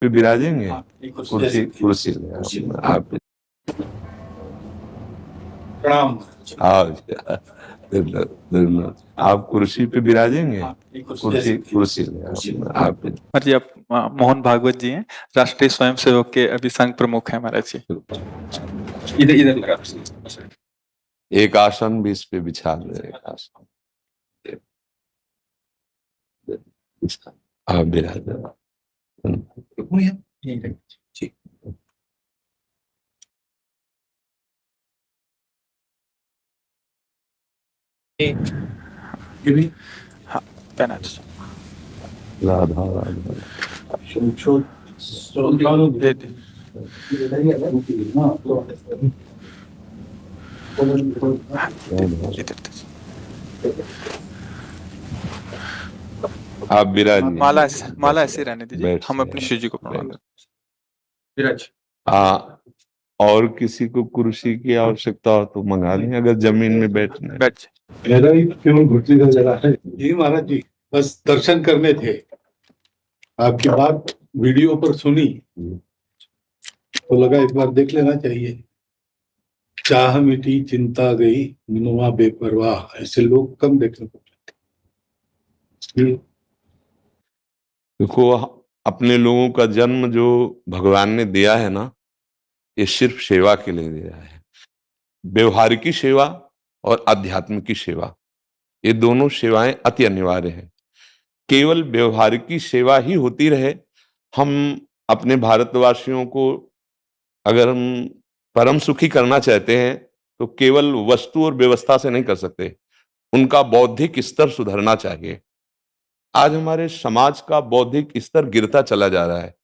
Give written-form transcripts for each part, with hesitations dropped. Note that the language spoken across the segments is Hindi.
पे विराजेंगे? कुर्सी कुर्सी आप प्रणाम। आप कुर्सी पे विराजेंगे? कुर्सी आप जी, आप मोहन भागवत जी हैं, राष्ट्रीय स्वयंसेवक के अभी संघ प्रमुख हैं महाराज जी। इधर इधर लगा। एक आसन भी इस पे बिछा दे। एक आसन आप विराज। हाँ, पहना दो। राधा राधा दे दे। इधर दे। आप विराज। माला ऐसे रहने दीजिए, बैठ हम से अपनी शिव जी को प्रणाम करें। विराज। और किसी को कुर्सी की आवश्यकता हो तो मंगा लें, अगर जमीन में बैठना। बैठ जाए। मेरा ही केवल घुटने का जगह है जी महाराज जी, बस दर्शन करने थे। आपकी बात वीडियो पर सुनी तो लगा एक बार देख लेना चाहिए। चाह मिटी चिंता गई मिनुआ बेपरवाह, ऐसे लोग कम देखने को मिलते। देखो, अपने लोगों का जन्म जो भगवान ने दिया है ना, ये सिर्फ सेवा के लिए दिया है। व्यवहारिकी सेवा और आध्यात्म की सेवा, ये दोनों सेवाएं अति अनिवार्य हैं। केवल व्यवहारिकी सेवा ही होती रहे, हम अपने भारतवासियों को अगर हम परम सुखी करना चाहते हैं तो केवल वस्तु और व्यवस्था से नहीं कर सकते, उनका बौद्धिक स्तर सुधरना चाहिए। आज हमारे समाज का बौद्धिक स्तर गिरता चला जा रहा है,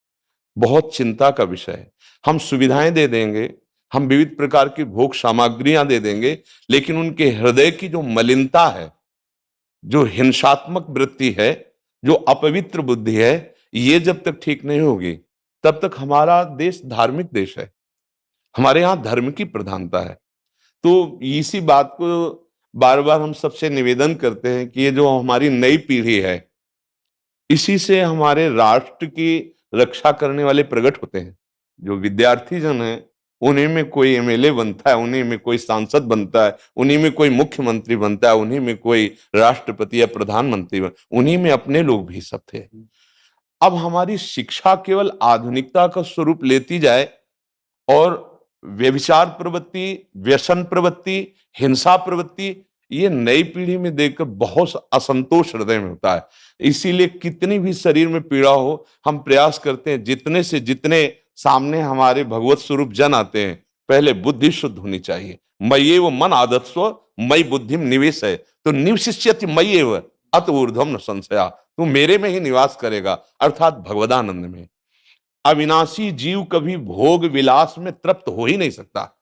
बहुत चिंता का विषय है। हम सुविधाएं दे देंगे, हम विविध प्रकार की भोग सामग्रियां दे देंगे, लेकिन उनके हृदय की जो मलिनता है, जो हिंसात्मक वृत्ति है, जो अपवित्र बुद्धि है, ये जब तक ठीक नहीं होगी तब तक हमारा देश धार्मिक देश है, हमारे यहाँ धर्म की प्रधानता है। तो इसी बात को बार बार हम सबसे निवेदन करते हैं कि ये जो हमारी नई पीढ़ी है, इसी से हमारे राष्ट्र की रक्षा करने वाले प्रकट होते हैं। जो विद्यार्थी जन है, उन्हीं में कोई एमएलए बनता है, उन्हीं में कोई सांसद बनता है, उन्हीं में कोई मुख्यमंत्री बनता है, उन्हीं में कोई राष्ट्रपति या प्रधानमंत्री उन्हीं में अपने लोग भी सब थे। अब हमारी शिक्षा केवल आधुनिकता का स्वरूप लेती जाए और व्यभिचार प्रवृत्ति, व्यसन प्रवृत्ति, हिंसा प्रवृत्ति, ये नई पीढ़ी में देखकर बहुत असंतोष हृदय में होता है। इसीलिए कितनी भी शरीर में पीड़ा हो, हम प्रयास करते हैं जितने से जितने सामने हमारे भगवत स्वरूप जन आते हैं, पहले बुद्धि शुद्ध होनी चाहिए। मय्येव मन आदत्स्व मयि बुद्धिम निवेश है, तो निवशिष्यति मय्येव अत ऊर्ध्वम न संशया, तू मेरे में ही निवास करेगा, अर्थात भगवदानंद में। अविनाशी जीव कभी भोग विलास में तृप्त हो ही नहीं सकता।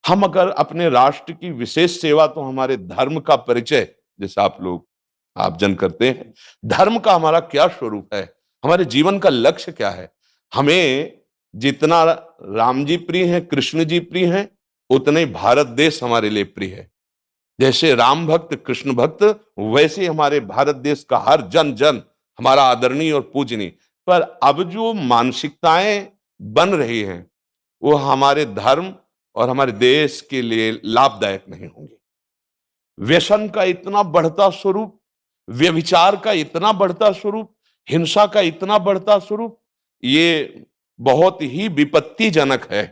हम अगर अपने राष्ट्र की विशेष सेवा, तो हमारे धर्म का परिचय जैसे आप जन करते हैं, धर्म का हमारा क्या स्वरूप है, हमारे जीवन का लक्ष्य क्या है। हमें जितना राम जी प्रिय हैं, कृष्ण जी प्रिय हैं, उतने ही भारत देश हमारे लिए प्रिय है। जैसे राम भक्त कृष्ण भक्त, वैसे हमारे भारत देश का हर जन जन हमारा आदरणीय और पूजनीय। पर अब जो मानसिकताएं बन रही हैं, वो हमारे धर्म और हमारे देश के लिए लाभदायक नहीं होंगी। व्यसन का इतना बढ़ता स्वरूप, व्यभिचार का इतना बढ़ता स्वरूप, हिंसा का इतना बढ़ता स्वरूप, ये बहुत ही विपत्तिजनक है।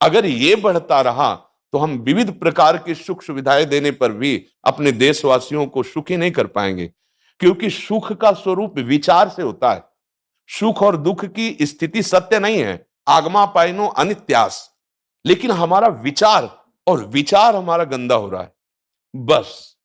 अगर ये बढ़ता रहा तो हम विविध प्रकार की सुख सुविधाएं देने पर भी अपने देशवासियों को सुखी नहीं कर पाएंगे, क्योंकि सुख का स्वरूप विचार से होता है। सुख और दुख की स्थिति सत्य नहीं है, आगमा पाइनो अनित्यास, लेकिन हमारा विचार, और विचार हमारा गंदा हो रहा है। बस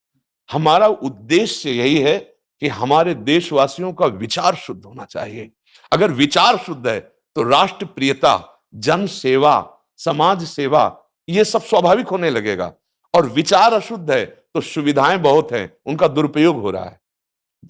हमारा उद्देश्य यही है कि हमारे देशवासियों का विचार शुद्ध होना चाहिए। अगर विचार शुद्ध है तो राष्ट्र प्रियता, जन सेवा, समाज सेवा, ये सब स्वाभाविक होने लगेगा। और विचार अशुद्ध है तो सुविधाएं बहुत हैं, उनका दुरुपयोग हो रहा है।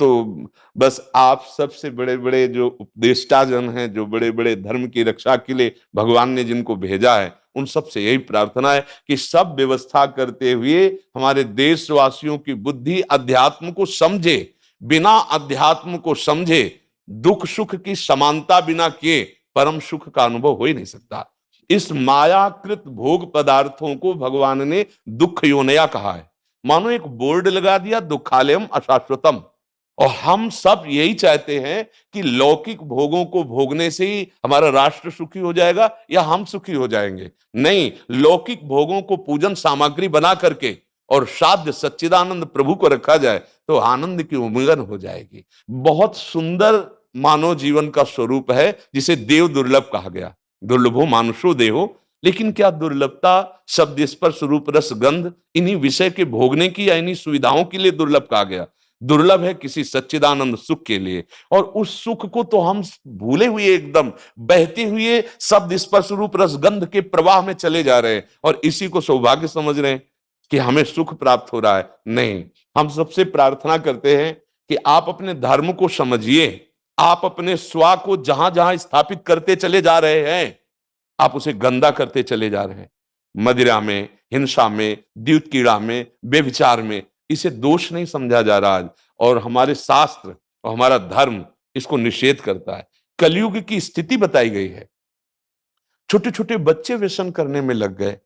तो बस आप सबसे बड़े बड़े जो उपदेष्टा जन हैं, जो बड़े बड़े धर्म की रक्षा के लिए भगवान ने जिनको भेजा है, उन सबसे यही प्रार्थना है कि सब व्यवस्था करते हुए हमारे देशवासियों की बुद्धि अध्यात्म को समझे। बिना अध्यात्म को समझे दुख सुख की समानता बिना किए परम सुख का अनुभव हो ही नहीं सकता। इस मायाकृत भोग पदार्थों को भगवान ने दुख योनया कहा है। मानो एक बोर्ड लगा दिया, दुखालयम अशाश्वतम। और हम सब यही चाहते हैं कि लौकिक भोगों को भोगने से ही हमारा राष्ट्र सुखी हो जाएगा या हम सुखी हो जाएंगे। नहीं, लौकिक भोगों को पूजन सामग्री बना करके और साध्य सच्चिदानंद प्रभु को रखा जाए तो आनंद की उमंगन हो जाएगी। बहुत सुंदर मानव जीवन का स्वरूप है जिसे देव दुर्लभ कहा गया। दुर्लभो मानुषो देहो। लेकिन क्या दुर्लभता शब्द स्पर्श रूप रस गंध इन्हीं विषय के भोगने की या इन्हीं सुविधाओं के लिए दुर्लभ कहा गया? दुर्लभ है किसी सच्चिदानंद सुख के लिए। और उस सुख को तो हम भूले हुए एकदम बहते हुए शब्द स्पर्श रूप रस गंध के प्रवाह में चले जा रहे हैं और इसी को सौभाग्य समझ रहे हैं कि हमें सुख प्राप्त हो रहा है। नहीं, हम सबसे प्रार्थना करते हैं कि आप अपने धर्म को समझिए। आप अपने स्व को जहां जहां स्थापित करते चले जा रहे हैं आप उसे गंदा करते चले जा रहे हैं। मदिरा में, हिंसा में, द्यूत कीड़ा में, बेविचार में। इसे दोष नहीं समझा जा रहा आज। और हमारे शास्त्र और हमारा धर्म इसको निषेध करता है। कलयुग की स्थिति बताई गई है। छोटे छोटे बच्चे व्यसन करने में लग गए।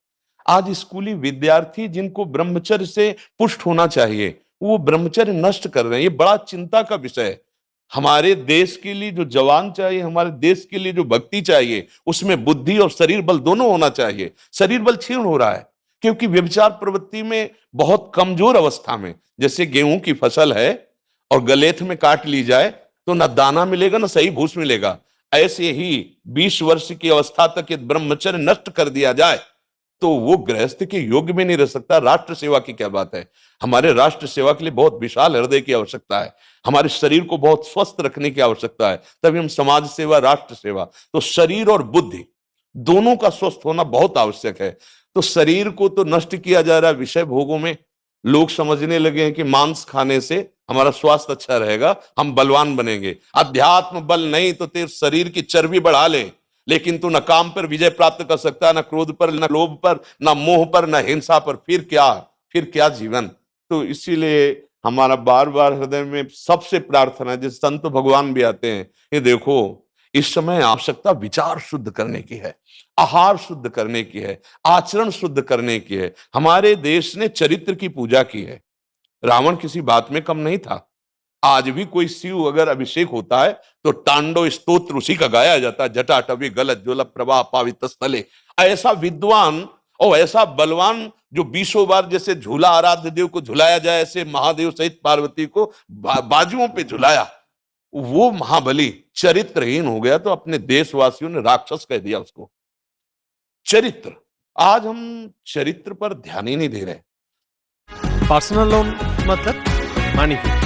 आज स्कूली विद्यार्थी जिनको ब्रह्मचर्य से पुष्ट होना चाहिए वो ब्रह्मचर्य नष्ट कर रहे हैं। ये बड़ा चिंता का विषय है। हमारे देश के लिए जो जवान चाहिए, हमारे देश के लिए जो भक्ति चाहिए, उसमें बुद्धि और शरीर बल दोनों होना चाहिए। शरीर बल क्षीण हो रहा है क्योंकि व्यभिचार प्रवृत्ति में बहुत कमजोर अवस्था में, जैसे गेहूं की फसल है और गलेथ में काट ली जाए तो ना दाना मिलेगा ना सही भूस मिलेगा। ऐसे ही 20 वर्ष की अवस्था तक यदि ब्रह्मचर्य नष्ट कर दिया जाए तो वो गृहस्थ के योग्य में नहीं रह सकता। राष्ट्र सेवा की क्या बात है। हमारे राष्ट्र सेवा के लिए बहुत विशाल हृदय की आवश्यकता है। हमारे शरीर को बहुत स्वस्थ रखने की आवश्यकता है, तभी हम समाज सेवा, राष्ट्र सेवा। तो शरीर और बुद्धि दोनों का स्वस्थ होना बहुत आवश्यक है। तो शरीर को तो नष्ट किया जा रहा है विषय भोगों में। लोग समझने लगे हैं कि मांस खाने से हमारा स्वास्थ्य अच्छा रहेगा, हम बलवान बनेंगे। अध्यात्म बल नहीं तो तेरे शरीर की चर्बी बढ़ा ले, लेकिन तू न काम पर विजय प्राप्त कर सकता, न क्रोध पर, न लोभ पर, न मोह पर, न हिंसा पर। फिर क्या जीवन। तो इसीलिए हमारा बार बार हृदय में सबसे प्रार्थना है, जिस संत भगवान भी आते हैं, ये देखो इस समय आवश्यकता विचार शुद्ध करने की है, आहार शुद्ध करने की है, आचरण शुद्ध करने की है। हमारे देश ने चरित्र की पूजा की है। रावण किसी बात में कम नहीं था। आज भी कोई शिव अगर अभिषेक होता है तो तांडव स्तोत्र उसी का गाया जाता है। जटाटवी गलत ज्वल प्रवाह पावित स्थले। ऐसा विद्वान और ऐसा बलवान जो 20 बार जैसे झूला आराध्य देव को झुलाया जाए, ऐसे महादेव सहित पार्वती को बाजुओं पे झुलाया, वो महाबली चरित्रहीन हो गया तो अपने देशवासियों ने राक्षस कह दिया उसको। चरित्र, आज हम चरित्र पर ध्यान ही नहीं दे रहे। पर्सनल लोन मतलब मनी की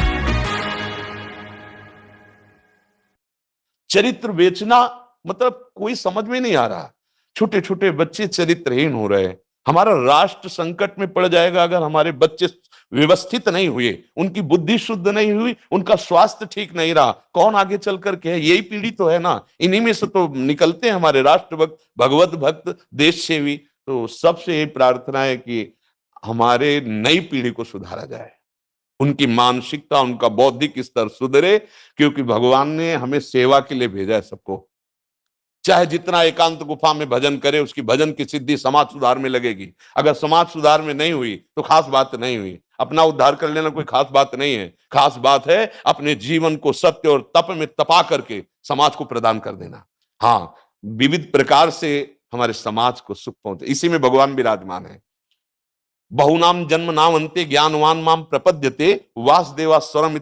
चरित्र बेचना मतलब कोई समझ में नहीं आ रहा। छोटे छोटे बच्चे चरित्रहीन हो रहे हैं। हमारा राष्ट्र संकट में पड़ जाएगा अगर हमारे बच्चे व्यवस्थित नहीं हुए, उनकी बुद्धि शुद्ध नहीं हुई, उनका स्वास्थ्य ठीक नहीं रहा। कौन आगे चल करके है? यही पीढ़ी तो है ना। इन्हीं में से तो निकलते हैं हमारे राष्ट्र भक्त, भगवत भक्त, देश सेवी। तो सबसे ये प्रार्थना है कि हमारे नई पीढ़ी को सुधारा जाए, उनकी मानसिकता, उनका बौद्धिक स्तर सुधरे, क्योंकि भगवान ने हमें सेवा के लिए भेजा है सबको। चाहे जितना एकांत गुफा में भजन करे, उसकी भजन की सिद्धि समाज सुधार में लगेगी। अगर समाज सुधार में नहीं हुई तो खास बात नहीं हुई। अपना उद्धार कर लेना कोई खास बात नहीं है। खास बात है अपने जीवन को सत्य और तप में तपा करके समाज को प्रदान कर देना। हाँ, विविध प्रकार से हमारे समाज को सुख पहुंचे, इसी में भगवान विराजमान है। बहुनाम जन्म नाम अंते ज्ञानवान माम प्रपद्यते वासुदेवा स्वरम